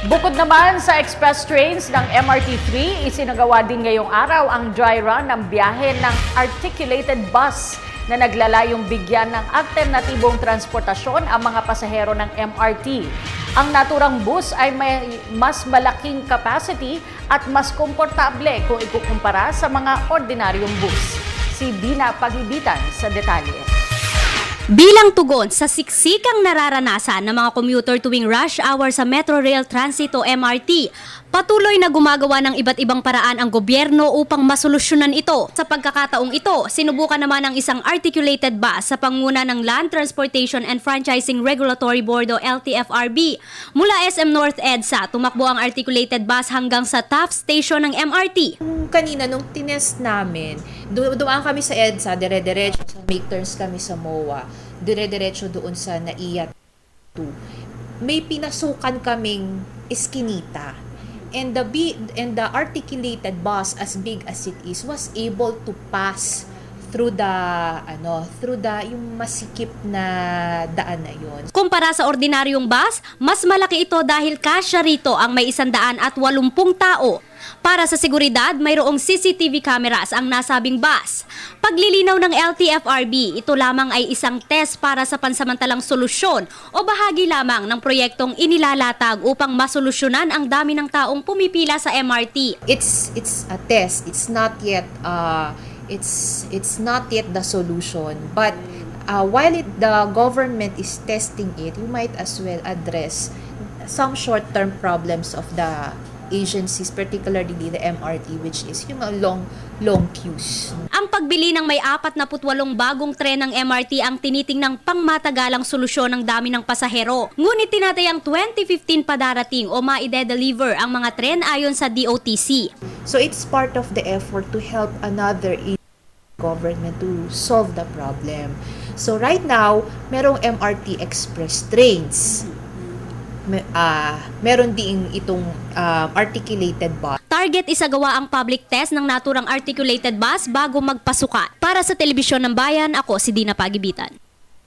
Bukod naman sa express trains ng MRT3, isinagawa din ngayong araw ang dry run ng biyahe ng articulated bus na naglalayong bigyan ng alternatibong transportasyon ang mga pasahero ng MRT. Ang naturang bus ay may mas malaking capacity at mas komportable kung ikukumpara sa mga ordinaryong bus. Si Dina Pagibitan sa detalye. Bilang tugon sa siksikang nararanasan ng mga commuter tuwing rush hour sa Metro Rail Transit o MRT, patuloy na gumagawa ng iba't ibang paraan ang gobyerno upang masolusyonan ito. Sa pagkakataong ito, sinubukan naman ang isang articulated bus sa pangunguna ng Land Transportation and Franchising Regulatory Board o LTFRB. Mula SM North EDSA, tumakbo ang articulated bus hanggang sa Taft Station ng MRT. Kanina, nung tinest namin, dumaan kami sa EDSA, dire-diretso, sa make turns kami sa MOA, dire-diretso doon sa NAIA 2. May pinasukan kaming eskinita. And the articulated bus, as big as it is, was able to pass through the yung masikip na daan na yun. Kumpara sa ordinaryong bus, mas malaki ito dahil kasya rito ang may 180 tao. Para sa seguridad, mayroong CCTV cameras ang nasabing bus. Paglilinaw ng LTFRB, ito lamang ay isang test para sa pansamantalang solusyon o bahagi lamang ng proyektong inilalatag upang masolusyonan ang dami ng taong pumipila sa MRT. It's a test. It's not yet the solution, but while the government is testing it, you might as well address some short-term problems of the agencies, particularly the MRT, which is yung long queues. Ang pagbili ng may 48 bagong tren ng MRT ang tinitingnang pangmatagalang solusyon ng dami ng pasahero. Ngunit tinatayang 2015 pa darating o maide-deliver ang mga tren ayon sa DOTC. So it's part of the effort to help another government to solve the problem. So right now, merong MRT express trains. Meron ding itong articulated bus. Target isagawa ang public test ng naturang articulated bus bago magpasukat. Para sa Telebisyon ng Bayan, ako si Dina Pagibitan.